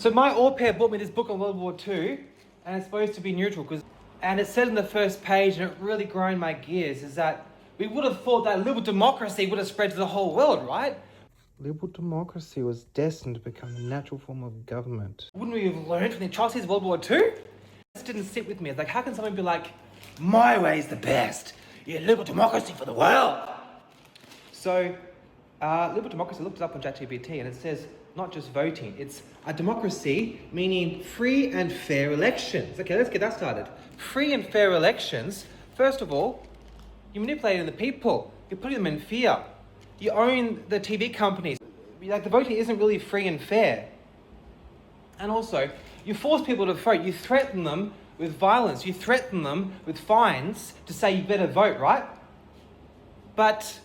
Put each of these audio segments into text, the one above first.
So my au pair bought me this book on World War II, and it's supposed to be neutral, and it said in the first page, and it really grind my gears, is that we would have thought that liberal democracy would have spread to the whole world, right? Liberal democracy was destined to become the natural form of government. Wouldn't we have learned from the atrocities of World War II? This didn't sit with me. It's like, how can someone be like, my way is the best? Yeah, liberal democracy for the world. So, liberal democracy, I looked it up on ChatGPT, and it says not just voting, it's a democracy meaning free and fair elections. Okay, let's get that started. Free and fair elections, first of all, you're manipulating the people. You're putting them in fear. You own the TV companies. Like, the voting isn't really free and fair. And also, you force people to vote. You threaten them with violence. You threaten them with fines to say you better vote, right? But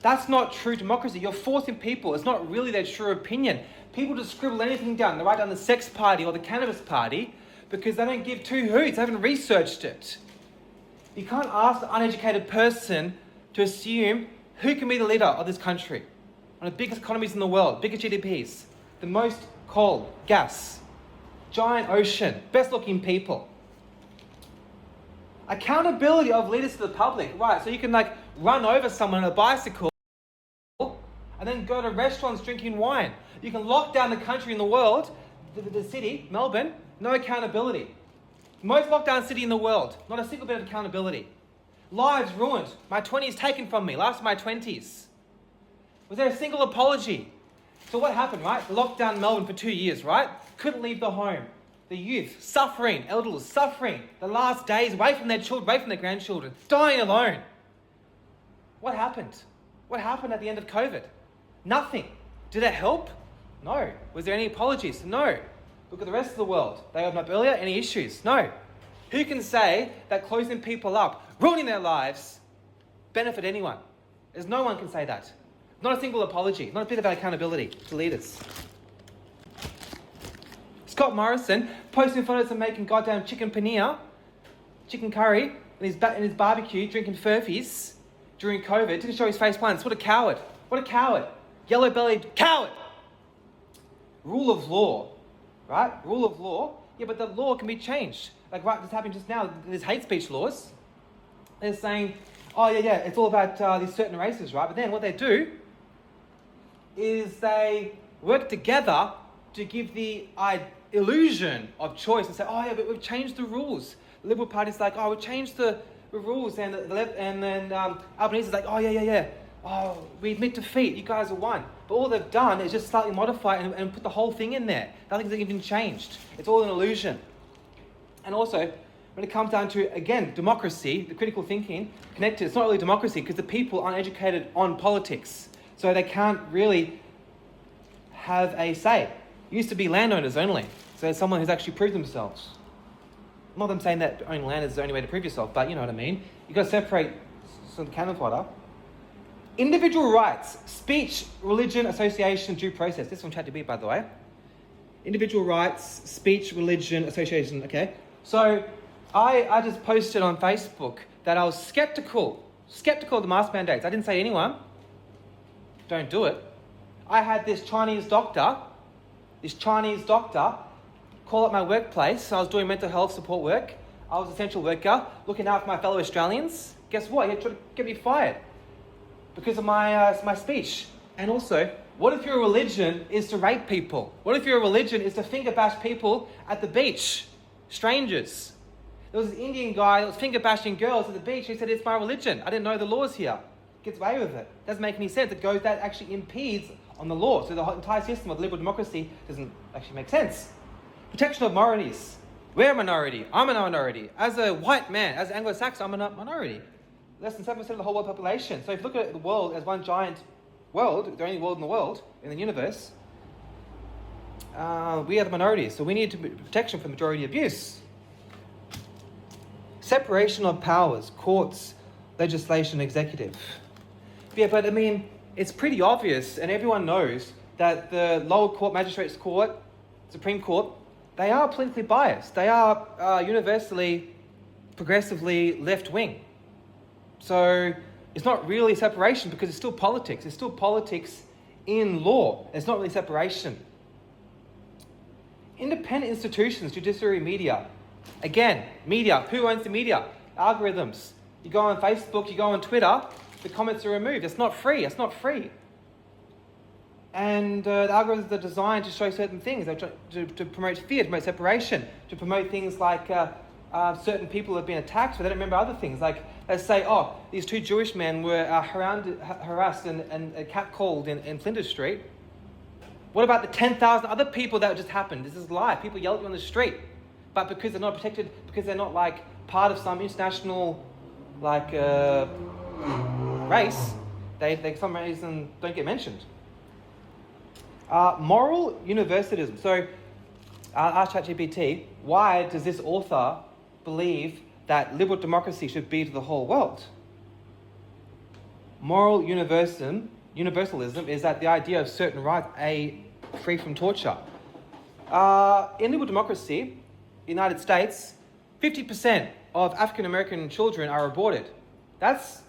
that's not true democracy. You're forcing people. It's not really their true opinion. People just scribble anything down. They write down the sex party or the cannabis party because they don't give two hoots. They haven't researched it. You can't ask an uneducated person to assume who can be the leader of this country. One of the biggest economies in the world, biggest GDPs, the most coal, gas, giant ocean, best looking people. Accountability of leaders to the public, right? So you can like run over someone on a bicycle and then go to restaurants drinking wine. You can lock down the country in the world, the city, Melbourne, no accountability. Most lockdown city in the world, not a single bit of accountability. Lives ruined, my 20s taken from me, last of my 20s. Was there a single apology? So what happened, right? Locked down Melbourne for 2 years, right? Couldn't leave the home. The youth, suffering, elders, suffering. The last days, away from their children, away from their grandchildren, dying alone. What happened? What happened at the end of COVID? Nothing. Did it help? No. Was there any apologies? No. Look at the rest of the world. They opened up earlier, any issues? No. Who can say that closing people up, ruining their lives, benefit anyone? There's no one can say that. Not a single apology, not a bit of accountability to leaders. Scott Morrison posting photos of making goddamn chicken paneer, chicken curry, in his barbecue, drinking furfies during COVID. Didn't show his face once. What a coward. What a coward. Yellow-bellied coward. Rule of law, right? Rule of law. Yeah, but the law can be changed. Like, right, this happened just now. There's hate speech laws. They're saying, oh, yeah, it's all about these certain races, right? But then what they do is they work together to give the illusion of choice and say, oh, yeah, but we've changed the rules. The Liberal Party's like, oh, we've changed the rules. And the left, and then Albanese is like, oh, yeah. Oh, we admit defeat. You guys have won. But all they've done is just slightly modify and put the whole thing in there. Nothing's even changed. It's all an illusion. And also, when it comes down to, again, democracy, the critical thinking, connected, it's not really democracy because the people aren't educated on politics. So they can't really have a say. It used to be landowners only. So there's someone who's actually proved themselves. Not them saying that owning land is the only way to prove yourself, but you know what I mean. You've got to separate some cannon fodder. Individual rights, speech, religion, association, due process. This is from ChatGPT, by the way. Individual rights, speech, religion, association, okay. So I just posted on Facebook that I was skeptical of the mask mandates. I didn't say to anyone, don't do it. I had this Chinese doctor call up my workplace. I was doing mental health support work. I was an essential worker, looking after my fellow Australians. Guess what? He tried to get me fired because of my speech. And also, what if your religion is to rape people? What if your religion is to finger bash people at the beach? Strangers. There was this Indian guy that was finger bashing girls at the beach. He said, it's my religion. I didn't know the laws here. Gets away with it. Doesn't make any sense. That actually impedes on the law. So the entire system of liberal democracy doesn't actually make sense. Protection of minorities. We're a minority. I'm a minority. As a white man, as an Anglo-Saxon, I'm a minority. Less than 7% of the whole world population. So if you look at the world as one giant world, the only world in the world, in the universe, we are the minority. So we need protection from majority abuse. Separation of powers, courts, legislation, executive. Yeah, but I mean, it's pretty obvious, and everyone knows that the lower court, magistrates court, Supreme Court, they are politically biased. They are universally, progressively left-wing. So it's not really separation because it's still politics. It's still politics in law. It's not really separation. Independent institutions, judiciary, media. Again, media. Who owns the media? Algorithms. You go on Facebook, you go on Twitter, the comments are removed. It's not free. It's not free. And the algorithms are designed to show certain things. They're to promote fear, to promote separation, to promote things like certain people have been attacked, but they don't remember other things. Like, let's say, these 2 Jewish men were harassed and catcalled in Flinders Street. What about the 10,000 other people that just happened? This is live. People yell at you on the street. But because they're not protected, because they're not like part of some international race, they for some reason don't get mentioned. Moral universalism. So, ask ChatGPT, why does this author believe that liberal democracy should be to the whole world? Moral universalism is that the idea of certain rights free from torture. In liberal democracy, United States, 50% of African American children are aborted. That's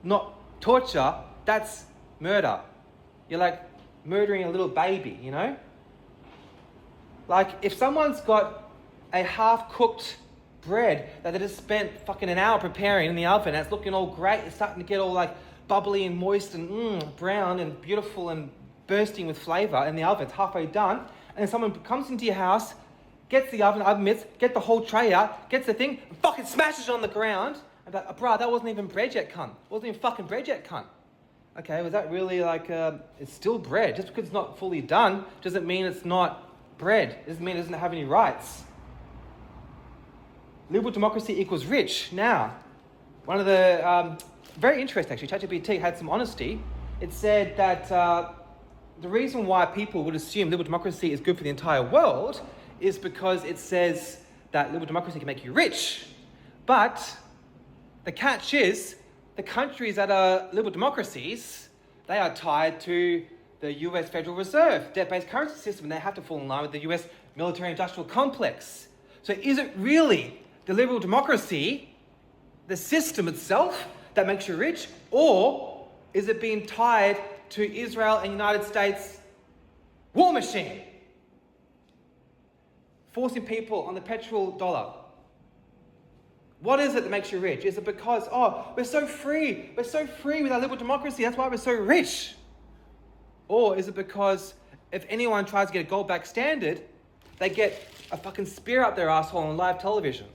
not torture, that's murder. You're like murdering a little baby, you know? Like, if someone's got a half-cooked bread that they just spent fucking an hour preparing in the oven, and it's looking all great, it's starting to get all like bubbly and moist and brown and beautiful and bursting with flavour in the oven, it's halfway done, and then someone comes into your house, gets the oven mitts, get the whole tray out, gets the thing, and fucking smashes it on the ground, and like, bruh, that wasn't even bread yet, cunt. It wasn't even fucking bread yet, cunt. Okay, was that really like, it's still bread. Just because it's not fully done doesn't mean it's not bread. It doesn't mean it doesn't have any rights. Liberal democracy equals rich. Now, one of the, very interesting actually, ChatGPT had some honesty. It said that the reason why people would assume liberal democracy is good for the entire world is because it says that liberal democracy can make you rich. But the catch is, the countries that are liberal democracies, they are tied to the US Federal Reserve, debt-based currency system, and they have to fall in line with the US military-industrial complex. So is it really the liberal democracy, the system itself, that makes you rich, or is it being tied to Israel and United States war machine? Forcing people on the petrol dollar. What is it that makes you rich? Is it because, we're so free with our liberal democracy, that's why we're so rich? Or is it because if anyone tries to get a gold back standard, they get a fucking spear up their asshole on live television?